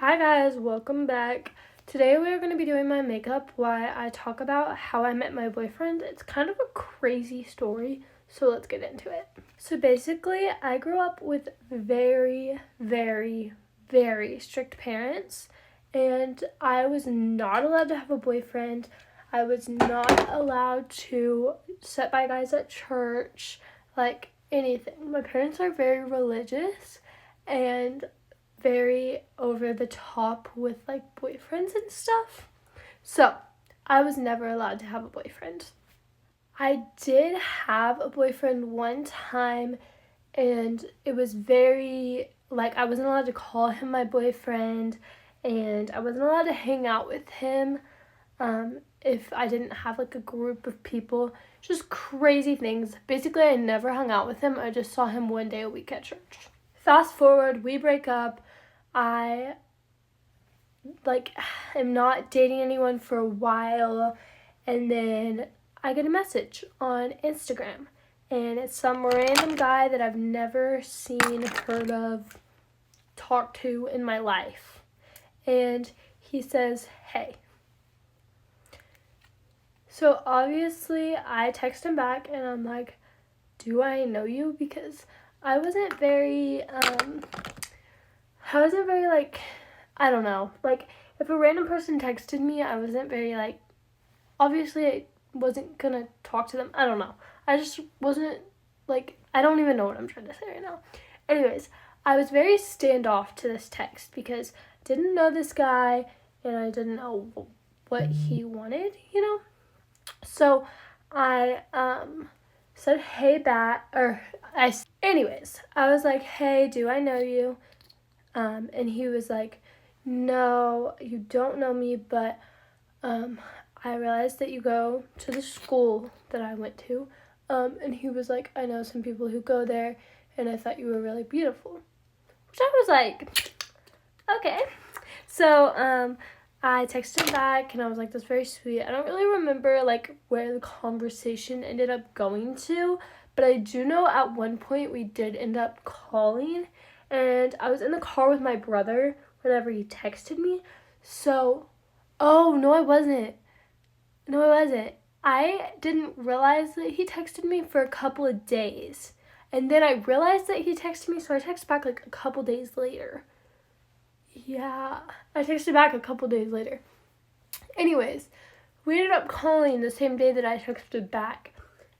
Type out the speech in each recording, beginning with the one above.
Hi guys, welcome back. Today we are going to be doing my makeup while I talk about how I met my boyfriend. It's kind of a crazy story, so let's get into it. So basically, I grew up with very, very, very strict parents, and I was not allowed to have a boyfriend. I was not allowed to sit by guys at church, like anything. My parents are very religious, and very over the top with like boyfriends and stuff. So I was never allowed to have a boyfriend. I did have a boyfriend one time, and it was very like I wasn't allowed to call him my boyfriend, and I wasn't allowed to hang out with him if I didn't have like a group of people. Just crazy things. Basically, I never hung out with him. I just saw him one day a week at church. Fast forward, we break up. I am not dating anyone for a while, and then I get a message on Instagram, and it's some random guy that I've never seen, heard of, talked to in my life. And he says, "Hey." So obviously I text him back and I'm like, "Do I know you?" Because I wasn't very like, I don't know. Like, if a random person texted me, I wasn't very like, obviously I wasn't gonna talk to them. I don't know. I just wasn't like, I don't even know what I'm trying to say right now. Anyways, I was very standoff to this text because I didn't know this guy and I didn't know what he wanted, you know? So I said, "Hey, anyways, I was like, "Hey, do I know you?" And he was like, "No, you don't know me, but I realized that you go to the school that I went to." And he was like, "I know some people who go there, and I thought you were really beautiful." Which I was like, okay. So I texted him back, and I was like, "That's very sweet." I don't really remember like where the conversation ended up going to, but I do know at one point we did end up calling, and I was in the car with my brother whenever he texted me. So, oh, no, I wasn't. No, I wasn't. I didn't realize that he texted me for a couple of days. And then I realized that he texted me, so I texted back like a couple days later. Yeah, I texted back a couple days later. Anyways, we ended up calling the same day that I texted back.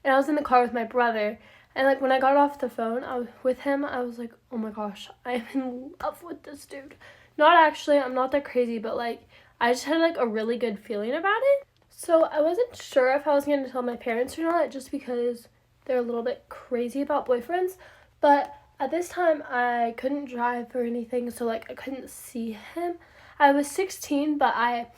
And I was in the car with my brother. And like when I got off the phone I was with him, I was like, "Oh my gosh, I am in love with this dude." Not actually, I'm not that crazy, but like I just had like a really good feeling about it. So I wasn't sure if I was going to tell my parents or not, just because they're a little bit crazy about boyfriends. But at this time I couldn't drive or anything, so like I couldn't see him. I was 16, but I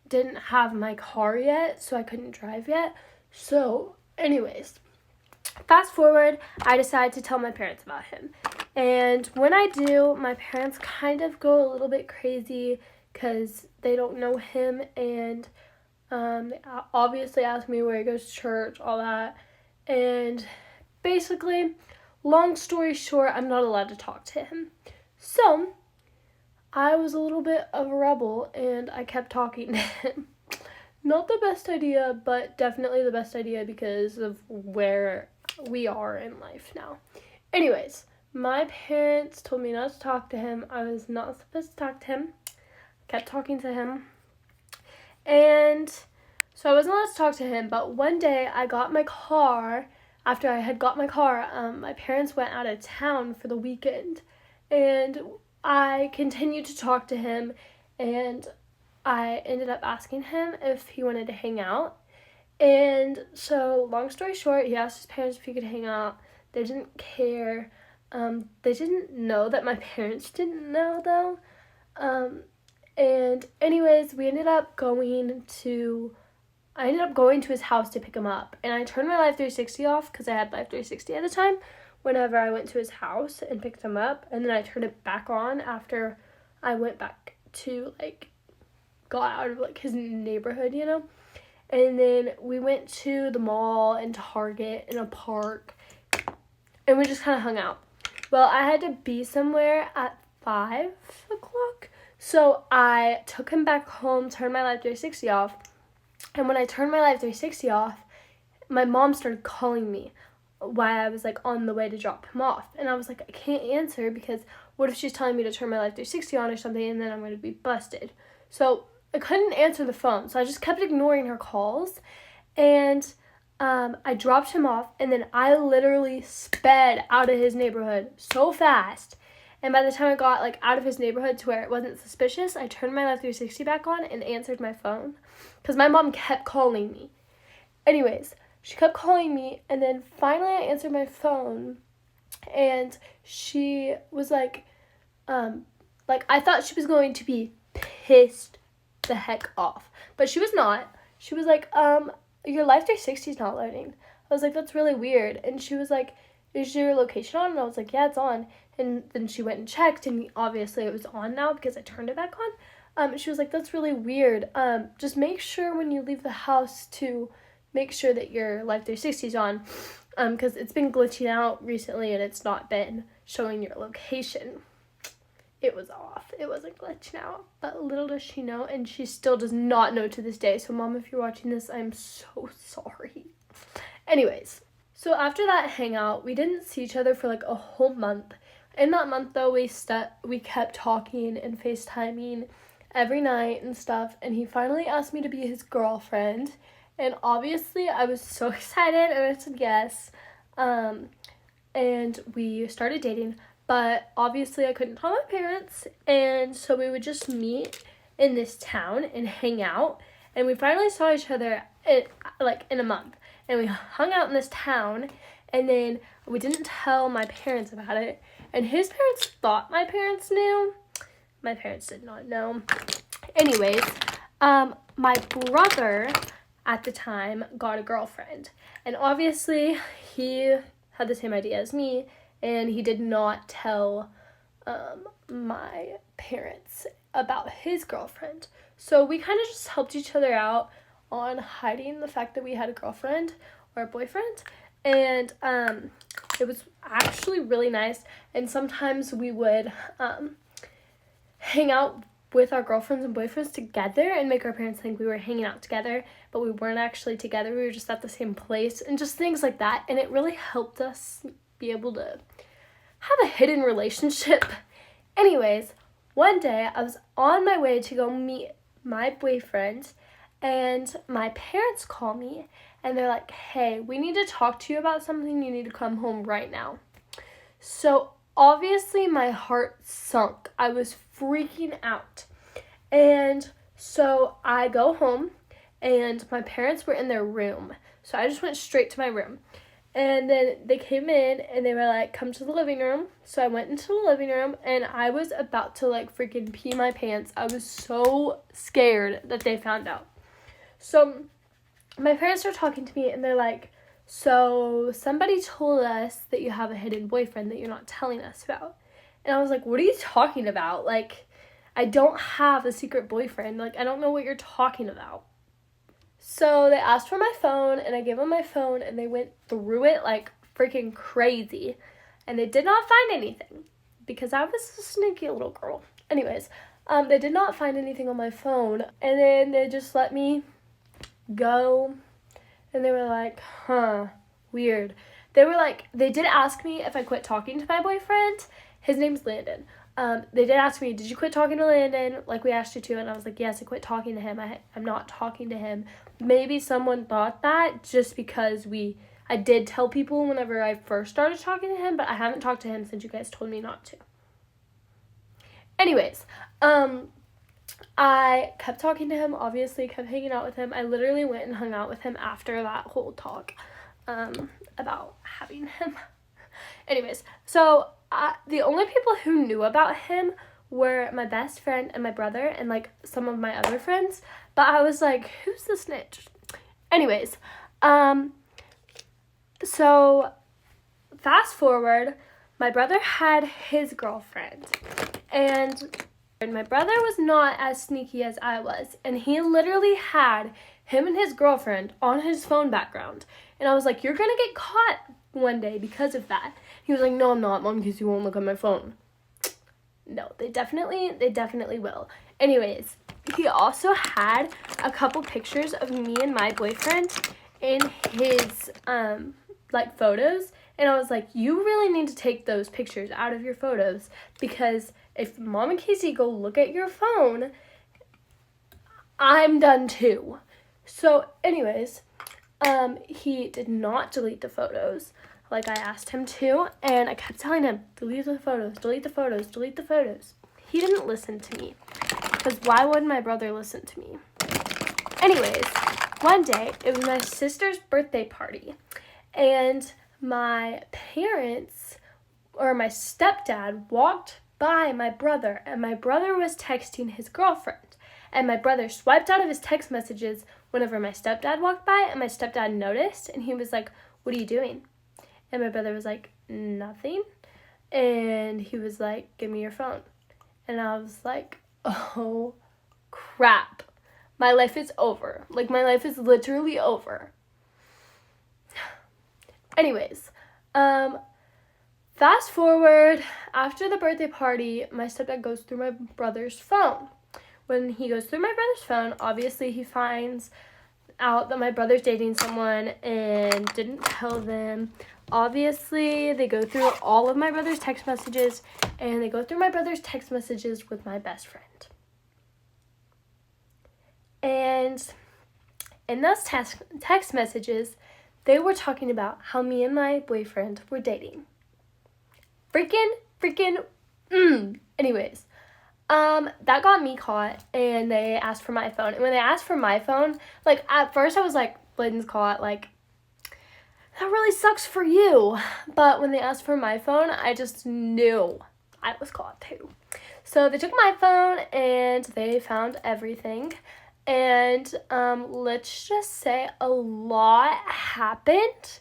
didn't have my car yet, so I couldn't drive yet. So anyways, fast forward, I decided to tell my parents about him. And when I do, my parents kind of go a little bit crazy because they don't know him, and they obviously ask me where he goes to church, all that. And basically, long story short, I'm not allowed to talk to him. So I was a little bit of a rebel, and I kept talking to him. Not the best idea, but definitely the best idea because of where we are in life now. Anyways, my parents told me not to talk to him. I was not supposed to talk to him. Kept talking to him. And so I wasn't allowed to talk to him, but one day I got my car. After I had got my car, my parents went out of town for the weekend. And I continued to talk to him, and I ended up asking him if he wanted to hang out. And so, long story short, he asked his parents if he could hang out. They didn't care. They didn't know that my parents didn't know, though. And anyways, I ended up going to his house to pick him up. And I turned my Life 360 off because I had Life 360 at the time whenever I went to his house and picked him up. And then I turned it back on after I went back to, like, got out of, like, his neighborhood, you know? And then we went to the mall and Target and a park, and we just kind of hung out. Well, I had to be somewhere at 5 o'clock. So I took him back home, turned my Life 360 off. And when I turned my Life 360 off, my mom started calling me while I was like on the way to drop him off. And I was like, I can't answer because what if she's telling me to turn my Life 360 on or something and then I'm going to be busted. So I couldn't answer the phone. So I just kept ignoring her calls. And I dropped him off, and then I literally sped out of his neighborhood so fast. And by the time I got like out of his neighborhood to where it wasn't suspicious, I turned my Life 360 back on and answered my phone because my mom kept calling me. Anyways, she kept calling me, and then finally I answered my phone, and she was like I thought she was going to be pissed the heck off, but she was not. She was like, your Life 360 is not loading. I was like, that's really weird. And she was like, is your location on? And I was like, yeah, it's on. And then she went and checked, and obviously it was on now because I turned it back on. She was like, that's really weird. Just make sure when you leave the house to make sure that your Life 360 is on, because it's been glitching out recently and it's not been showing your location. It was off. It wasn't glitching out. But little does she know, and she still does not know to this day. So, Mom, if you're watching this, I'm so sorry. Anyways, so after that hangout, we didn't see each other for like a whole month. In that month, though, we kept talking and FaceTiming every night and stuff. And he finally asked me to be his girlfriend. And obviously, I was so excited, and I said yes. And we started dating. But obviously I couldn't tell my parents, and so we would just meet in this town and hang out. And we finally saw each other in a month. And we hung out in this town, and then we didn't tell my parents about it. And his parents thought my parents knew. My parents did not know. Anyways, my brother at the time got a girlfriend. And obviously he had the same idea as me. And he did not tell my parents about his girlfriend. So we kind of just helped each other out on hiding the fact that we had a girlfriend or a boyfriend. And it was actually really nice. And sometimes we would hang out with our girlfriends and boyfriends together and make our parents think we were hanging out together. But we weren't actually together. We were just at the same place and just things like that. And it really helped us be able to have a hidden relationship. Anyways, one day I was on my way to go meet my boyfriend, and my parents call me and they're like, hey, we need to talk to you about something. You need to come home right now. So obviously my heart sunk. I was freaking out. And so I go home, and my parents were in their room. So I just went straight to my room. And then they came in, and they were like, come to the living room. So I went into the living room, and I was about to like freaking pee my pants. I was so scared that they found out. So my parents are talking to me, and they're like, so somebody told us that you have a hidden boyfriend that you're not telling us about. And I was like, what are you talking about? Like, I don't have a secret boyfriend. Like, I don't know what you're talking about. So they asked for my phone, and I gave them my phone, and they went through it like freaking crazy. And they did not find anything because I was a sneaky little girl. Anyways, they did not find anything on my phone. And then they just let me go. And they were like, weird. They were like, they did ask me if I quit talking to my boyfriend. His name's Landon. They did ask me, did you quit talking to Landon like we asked you to? And I was like, yes, I quit talking to him. I'm not talking to him. Maybe someone thought that just because I did tell people whenever I first started talking to him, but I haven't talked to him since you guys told me not to. Anyways, I kept talking to him, obviously kept hanging out with him. I literally went and hung out with him after that whole talk about having him. Anyways, so the only people who knew about him were my best friend and my brother and like some of my other friends. But I was like, who's the snitch? Anyways, so fast forward, my brother had his girlfriend, and my brother was not as sneaky as I was, and he literally had him and his girlfriend on his phone background. And I was like, you're gonna get caught one day because of that. He was like, no, I'm not, Mom, because you won't look at my phone. No, they definitely will. Anyways, he also had a couple pictures of me and my boyfriend in his like photos, and I was like, you really need to take those pictures out of your photos, because if Mom and Casey go look at your phone, I'm done too. So anyways, he did not delete the photos like I asked him to, and I kept telling him, delete the photos, delete the photos, delete the photos. He didn't listen to me, because why would my brother listen to me? Anyways, one day, it was my sister's birthday party, and my parents, or my stepdad, walked by my brother, and my brother was texting his girlfriend. And my brother swiped out of his text messages whenever my stepdad walked by, and my stepdad noticed, and he was like, what are you doing? And my brother was like, nothing. And he was like, give me your phone. And I was like, oh, crap. My life is over. Like, my life is literally over. Anyways, fast forward, after the birthday party, my stepdad goes through my brother's phone. When he goes through my brother's phone, obviously he finds out that my brother's dating someone and didn't tell them. Obviously, they go through all of my brother's text messages, and they go through my brother's text messages with my best friend. And in those text messages, they were talking about how me and my boyfriend were dating. Anyways, that got me caught, and they asked for my phone. And when they asked for my phone, like, at first I was like, Bladen's caught, like, that really sucks for you. But when they asked for my phone, I just knew I was caught too. So they took my phone, and they found everything. And let's just say a lot happened.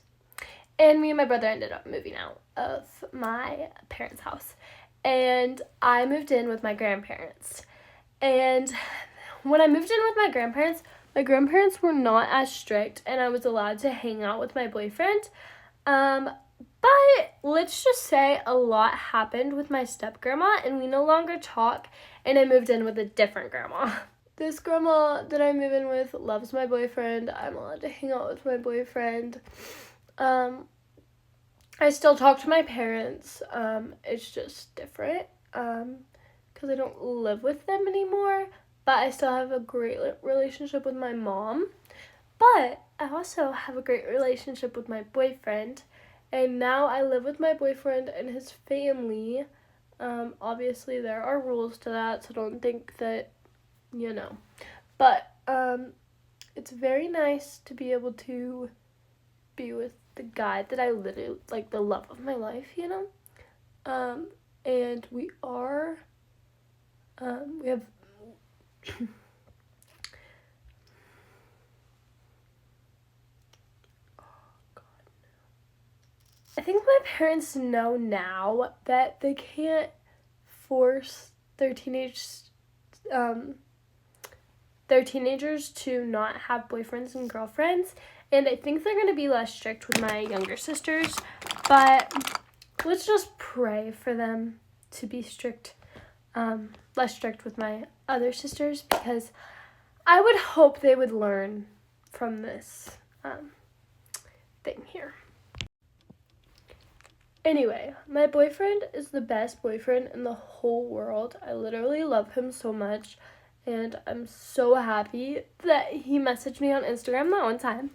And me and my brother ended up moving out of my parents' house. And I moved in with my grandparents. And when I moved in with my grandparents were not as strict, and I was allowed to hang out with my boyfriend. But let's just say a lot happened with my step-grandma, and we no longer talk, and I moved in with a different grandma. This grandma that I move in with loves my boyfriend. I'm allowed to hang out with my boyfriend. I still talk to my parents. It's just different because I don't live with them anymore. But I still have a great relationship with my mom. But I also have a great relationship with my boyfriend. And now I live with my boyfriend and his family. Obviously, there are rules to that, so don't think that, But it's very nice to be able to be with the guy that I literally, like, the love of my life, and we have I think my parents know now that they can't force their teenagers to not have boyfriends and girlfriends, and I think they're going to be less strict with my younger sisters, but let's just pray for them to be less strict with my other sisters, because I would hope they would learn from this thing here. Anyway, my boyfriend is the best boyfriend in the whole world. I literally love him so much, and I'm so happy that he messaged me on Instagram that one time.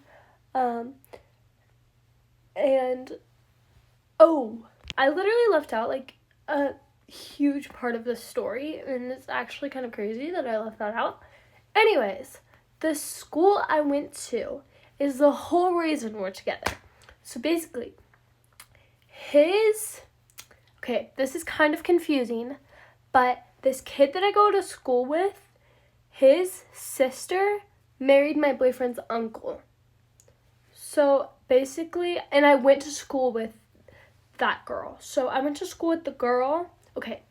I literally left out, like, a huge part of the story, and it's actually kind of crazy that I left that out. Anyways, the school I went to is the whole reason we're together. So basically, this is kind of confusing, but this kid that I go to school with, his sister married my boyfriend's uncle. So basically, and I went to school with that girl. So I went to school with the girl. Okay,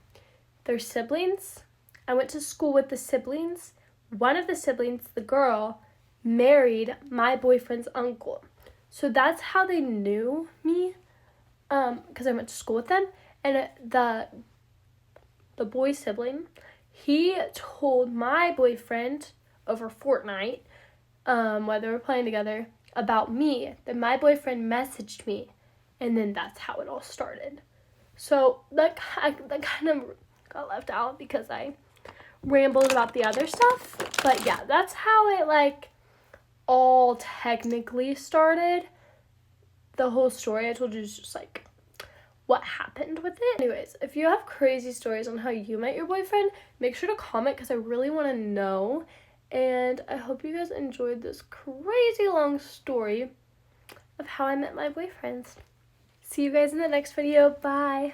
they're siblings. I went to school with the siblings. One of the siblings, the girl, married my boyfriend's uncle. So that's how they knew me, because I went to school with them. And the the boy sibling, he told my boyfriend over Fortnite, while they were playing together, about me. Then my boyfriend messaged me, and then that's how it all started. So that kind of got left out because I rambled about the other stuff. But yeah, that's how it like all technically started. The whole story I told you is just like what happened with it. Anyways, if you have crazy stories on how you met your boyfriend, make sure to comment because I really want to know. And I hope you guys enjoyed this crazy long story of how I met my boyfriends. See you guys in the next video. Bye.